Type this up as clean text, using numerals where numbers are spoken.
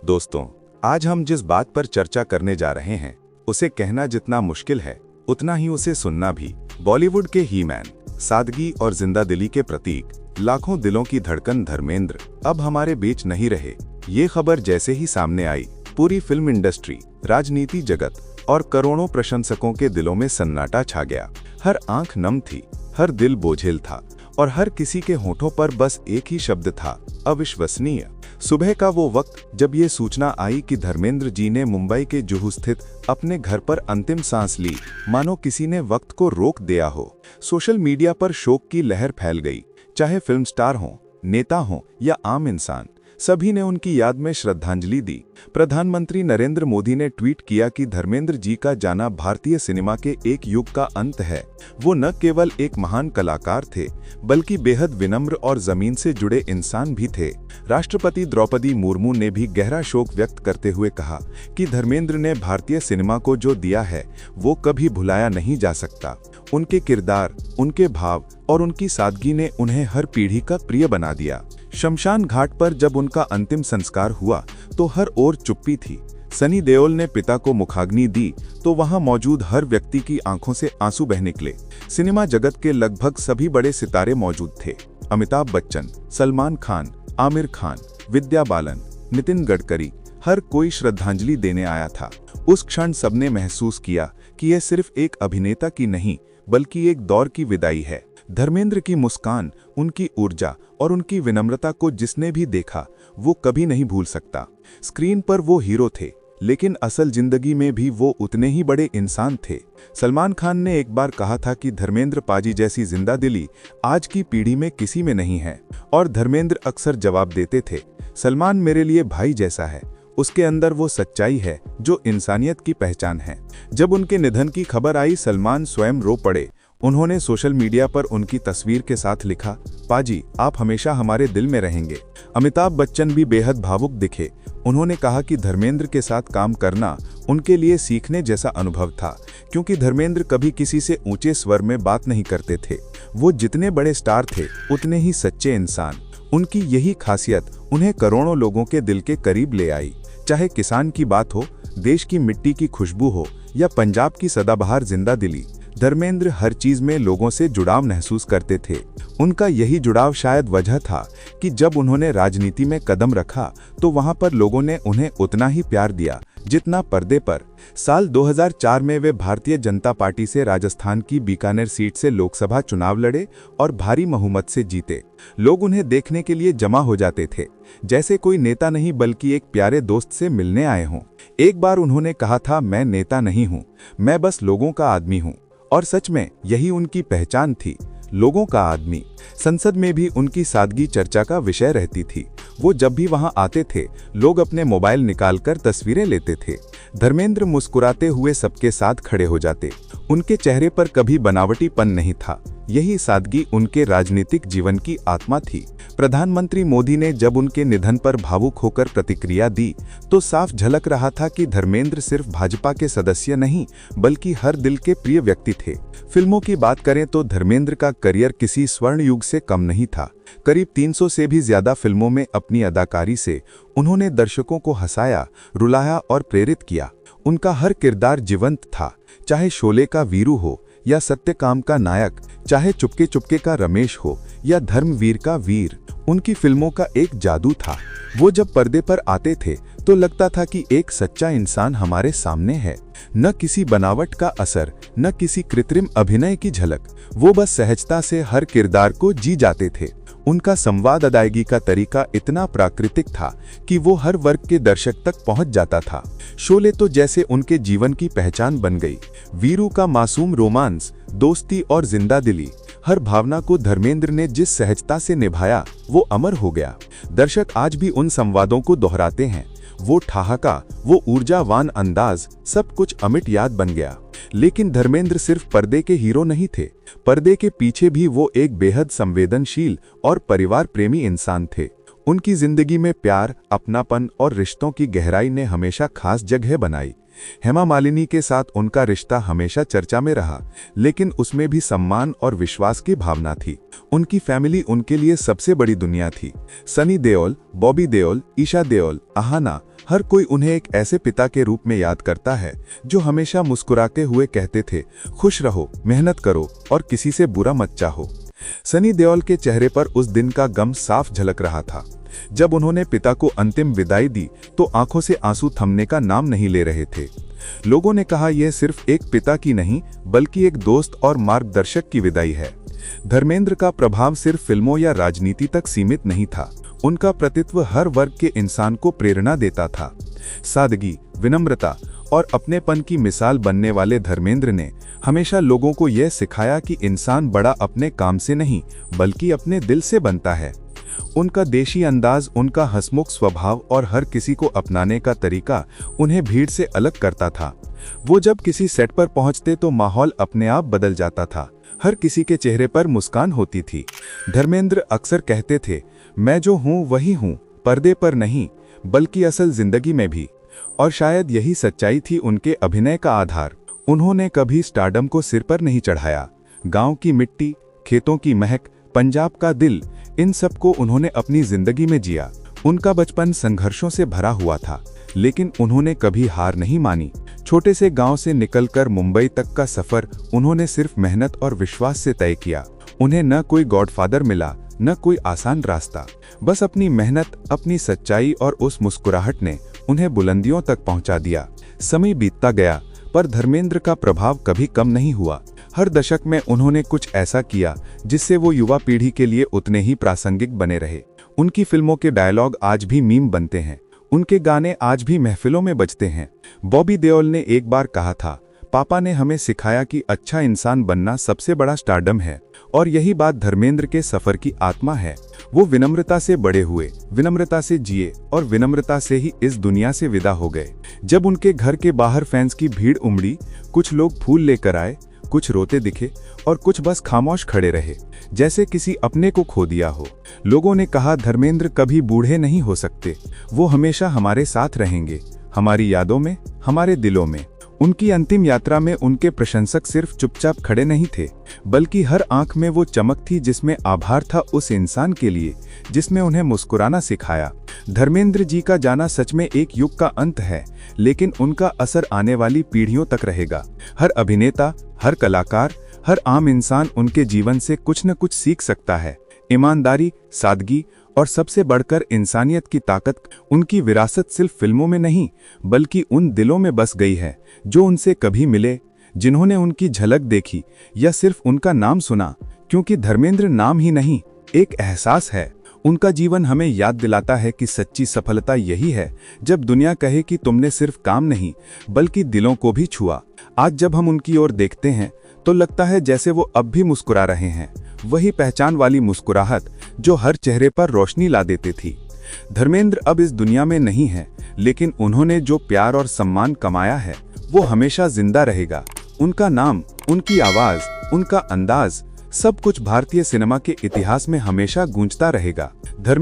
दोस्तों, आज हम जिस बात पर चर्चा करने जा रहे हैं उसे कहना जितना मुश्किल है उतना ही उसे सुनना भी। बॉलीवुड के ही मैन, सादगी और जिंदादिली के प्रतीक, लाखों दिलों की धड़कन धर्मेंद्र अब हमारे बीच नहीं रहे। ये खबर जैसे ही सामने आई, पूरी फिल्म इंडस्ट्री, राजनीति जगत और करोड़ों प्रशंसकों के दिलों में सन्नाटा छा गया। हर आंख नम थी, हर दिल बोझिल था और हर किसी के होठों पर बस एक ही शब्द था, अविश्वसनीय। सुबह का वो वक्त जब ये सूचना आई कि धर्मेंद्र जी ने मुंबई के जुहू स्थित अपने घर पर अंतिम सांस ली, मानो किसी ने वक्त को रोक दिया हो। सोशल मीडिया पर शोक की लहर फैल गई। चाहे फिल्म स्टार हों, नेता हों या आम इंसान, सभी ने उनकी याद में श्रद्धांजलि दी। प्रधानमंत्री नरेंद्र मोदी ने ट्वीट किया कि धर्मेंद्र जी का जाना भारतीय सिनेमा के एक युग का अंत है। वो न केवल एक महान कलाकार थे, बल्कि बेहद विनम्र और जमीन से जुड़े इंसान भी थे। राष्ट्रपति द्रौपदी मुर्मू ने भी गहरा शोक व्यक्त करते हुए कहा कि धर्मेंद्र ने भारतीय सिनेमा को जो दिया है वो कभी भुलाया नहीं जा सकता। उनके किरदार, उनके भाव और उनकी सादगी ने उन्हें हर पीढ़ी का प्रिय बना दिया। शमशान घाट पर जब उनका अंतिम संस्कार हुआ तो हर ओर चुप्पी थी। सनी देओल ने पिता को मुखाग्नि दी तो वहां मौजूद हर व्यक्ति की आंखों से आंसू बह निकले। सिनेमा जगत के लगभग सभी बड़े सितारे मौजूद थे। अमिताभ बच्चन, सलमान खान, आमिर खान, विद्या बालन, नितिन गडकरी, हर कोई श्रद्धांजलि देने आया था। उस क्षण सबने महसूस किया कि यह सिर्फ एक अभिनेता की नहीं बल्कि एक दौर की विदाई है। धर्मेंद्र की मुस्कान, उनकी ऊर्जा और उनकी विनम्रता को जिसने भी देखा वो कभी नहीं भूल सकता। स्क्रीन पर वो हीरो थे, लेकिन असल जिंदगी में भी वो उतने ही बड़े इंसान थे। सलमान खान ने एक बार कहा था कि धर्मेंद्र पाजी जैसी जिंदादिली आज की पीढ़ी में किसी में नहीं है, और धर्मेंद्र अक्सर जवाब देते थे, सलमान मेरे लिए भाई जैसा है। उसके अंदर वो सच्चाई है जो इंसानियत की पहचान है। जब उनके निधन की खबर आई, सलमान स्वयं रो पड़े। उन्होंने सोशल मीडिया पर उनकी तस्वीर के साथ लिखा, पाजी आप हमेशा हमारे दिल में रहेंगे। अमिताभ बच्चन भी बेहद भावुक दिखे। उन्होंने कहा कि धर्मेंद्र के साथ काम करना उनके लिए सीखने जैसा अनुभव था, क्योंकि धर्मेंद्र कभी किसी से ऊंचे स्वर में बात नहीं करते थे। वो जितने बड़े स्टार थे उतने ही सच्चे इंसान। उनकी यही खासियत उन्हें करोड़ों लोगों के दिल के करीब ले आई। चाहे किसान की बात हो, देश की मिट्टी की खुशबू हो या पंजाब की सदाबहार जिंदादिली, धर्मेंद्र हर चीज में लोगों से जुड़ाव महसूस करते थे। उनका यही जुड़ाव शायद वजह था कि जब उन्होंने राजनीति में कदम रखा तो वहां पर लोगों ने उन्हें उतना ही प्यार दिया जितना पर्दे पर। साल 2004 में वे भारतीय जनता पार्टी से राजस्थान की बीकानेर सीट से लोकसभा चुनाव लड़े और भारी बहुमत से जीते। लोग उन्हें देखने के लिए जमा हो जाते थे, जैसे कोई नेता नहीं बल्कि एक प्यारे दोस्त से मिलने आए हों। एक बार उन्होंने कहा था, मैं नेता नहीं हूं, मैं बस लोगों का आदमी हूं। और सच में यही उनकी पहचान थी, लोगों का आदमी। संसद में भी उनकी सादगी चर्चा का विषय रहती थी। वो जब भी वहां आते थे, लोग अपने मोबाइल निकालकर तस्वीरें लेते थे। धर्मेंद्र मुस्कुराते हुए सबके साथ खड़े हो जाते। उनके चेहरे पर कभी बनावटीपन नहीं था। यही सादगी उनके राजनीतिक जीवन की आत्मा थी। प्रधानमंत्री मोदी ने जब उनके निधन पर भावुक होकर प्रतिक्रिया दी तो साफ झलक रहा था कि धर्मेंद्र सिर्फ भाजपा के सदस्य नहीं बल्कि हर दिल के प्रिय व्यक्ति थे। फिल्मों की बात करें तो धर्मेंद्र का करियर किसी स्वर्ण युग से कम नहीं था। करीब 300 से भी ज्यादा फिल्मों में अपनी अदाकारी से उन्होंने दर्शकों को हंसाया, रुलाया और प्रेरित किया। उनका हर किरदार जीवंत था, चाहे शोले का वीरू हो या सत्यकाम का नायक, चाहे चुपके चुपके का रमेश हो या धर्मवीर का वीर। उनकी फिल्मों का एक जादू था। वो जब पर्दे पर आते थे तो लगता था कि एक सच्चा इंसान हमारे सामने है। न किसी बनावट का असर, न किसी कृत्रिम अभिनय की झलक। वो बस सहजता से हर किरदार को जी जाते थे। उनका संवाद अदायगी का तरीका इतना प्राकृतिक था कि वो हर वर्ग के दर्शक तक पहुंच जाता था। शोले तो जैसे उनके जीवन की पहचान बन गई। वीरू का मासूम रोमांस, दोस्ती और जिंदादिली, हर भावना को धर्मेंद्र ने जिस सहजता से निभाया वो अमर हो गया। दर्शक आज भी उन संवादों को दोहराते हैं। वो ठहाका, वो ऊर्जावान अंदाज, सब कुछ अमिट याद बन गया। लेकिन धर्मेंद्र सिर्फ पर्दे के हीरो नहीं थे। पर्दे के पीछे भी वो एक बेहद संवेदनशील और परिवार प्रेमी इंसान थे। उनकी जिंदगी में प्यार, अपनापन और रिश्तों की गहराई ने हमेशा खास जगह बनाई। हेमा मालिनी के साथ उनका रिश्ता हमेशा चर्चा में रहा, लेकिन उसमें भी सम्मान और विश्वास की भावना थी। उनकी फैमिली उनके लिए सबसे बड़ी दुनिया थी। सनी देओल, बॉबी देओल, ईशा देओल, अहाना, हर कोई उन्हें एक ऐसे पिता के रूप में याद करता है जो हमेशा मुस्कुराते हुए कहते थे, खुश रहो, मेहनत करो और किसी से बुरा मत चाहो। सनी देओल के चेहरे पर उस दिन का गम साफ झलक रहा था। जब उन्होंने पिता को अंतिम विदाई दी तो आंखों से आंसू थमने का नाम नहीं ले रहे थे। लोगों ने कहा, यह सिर्फ एक पिता की नहीं बल्कि एक दोस्त और मार्गदर्शक की विदाई है। धर्मेंद्र का प्रभाव सिर्फ फिल्मों या राजनीति तक सीमित नहीं था। उनका प्रतित्व हर वर्ग के इंसान को प्रेरणा देता था। सादगी, विनम्रता और अपनेपन की मिसाल बनने वाले धर्मेंद्र ने हमेशा लोगों को यह सिखाया कि इंसान बड़ा अपने काम से नहीं बल्कि अपने दिल से बनता है। उनका देशी अंदाज, उनका हंसमुख स्वभाव और हर किसी को अपनाने का तरीका उन्हें भीड़ से अलग करता था। वो जब किसी सेट पर पहुंचते तो माहौल अपने आप बदल जाता था। हर किसी के चेहरे पर मुस्कान होती थी। धर्मेंद्र अक्सर कहते थे, मैं जो हूं वही हूं, पर्दे पर नहीं बल्कि असल जिंदगी में भी। और शायद यही सच्चाई थी उनके अभिनय का आधार। उन्होंने कभी स्टारडम को सिर पर नहीं चढ़ाया। गांव की मिट्टी, खेतों की महक, पंजाब का दिल, इन सब को उन्होंने अपनी जिंदगी में जिया। उनका बचपन संघर्षों से भरा हुआ था, लेकिन उन्होंने कभी हार नहीं मानी। छोटे से गांव से निकलकर मुंबई तक का सफर उन्होंने सिर्फ मेहनत और विश्वास से तय किया। उन्हें न कोई गॉडफादर मिला, न कोई आसान रास्ता। बस अपनी मेहनत, अपनी सच्चाई और उस मुस्कुराहट ने उन्हें बुलंदियों तक पहुंचा दिया। समय बीतता गया, पर धर्मेंद्र का प्रभाव कभी कम नहीं हुआ। हर दशक में उन्होंने कुछ ऐसा किया जिससे वो युवा पीढ़ी के लिए उतने ही प्रासंगिक बने रहे। उनकी फिल्मों के डायलॉग आज भी मीम बनते हैं। उनके गाने आज भी महफिलों में बजते हैं। बॉबी देओल ने एक बार कहा था, पापा ने हमें सिखाया कि अच्छा इंसान बनना सबसे बड़ा स्टारडम है। और यही बात धर्मेंद्र के सफर की आत्मा है। वो विनम्रता से बड़े हुए, विनम्रता से जिए और विनम्रता से ही इस दुनिया से विदा हो गए। जब उनके घर के बाहर फैंस की भीड़ उमड़ी, कुछ लोग फूल लेकर आए, कुछ रोते दिखे और कुछ बस खामोश खड़े रहे, जैसे किसी अपने को खो दिया हो। लोगों ने कहा, धर्मेंद्र कभी बूढ़े नहीं हो सकते, वो हमेशा हमारे साथ रहेंगे, हमारी यादों में, हमारे दिलों में। उनकी अंतिम यात्रा में उनके प्रशंसक सिर्फ चुपचाप खड़े नहीं थे, बल्कि हर आंख में वो चमक थी जिसमें आभार था उस इंसान के लिए जिसने उन्हें मुस्कुराना सिखाया। धर्मेंद्र जी का जाना सच में एक युग का अंत है, लेकिन उनका असर आने वाली पीढ़ियों तक रहेगा। हर अभिनेता, हर कलाकार, हर आम इंसान उनके जीवन से कुछ न कुछ सीख सकता है। ईमानदारी, सादगी और सबसे बढ़कर इंसानियत की ताकत। उनकी विरासत सिर्फ फिल्मों में नहीं बल्कि उन दिलों में बस गई है जो उनसे कभी मिले, जिन्होंने उनकी झलक देखी या सिर्फ उनका नाम सुना। क्योंकि धर्मेंद्र नाम ही नहीं, एक एहसास है। उनका जीवन हमें याद दिलाता है कि सच्ची सफलता यही है जब दुनिया कहे कि तुमने सिर्फ काम नहीं बल्कि दिलों को भी छुआ। आज जब हम उनकी ओर देखते हैं तो लगता है जैसे वो अब भी मुस्कुरा रहे हैं, वही पहचान वाली मुस्कुराहट जो हर चेहरे पर रोशनी ला देती थी। धर्मेंद्र अब इस दुनिया में नहीं है, लेकिन उन्होंने जो प्यार और सम्मान कमाया है वो हमेशा जिंदा रहेगा। उनका नाम, उनकी आवाज, उनका अंदाज, सब कुछ भारतीय सिनेमा के इतिहास में हमेशा गूंजता रहेगा।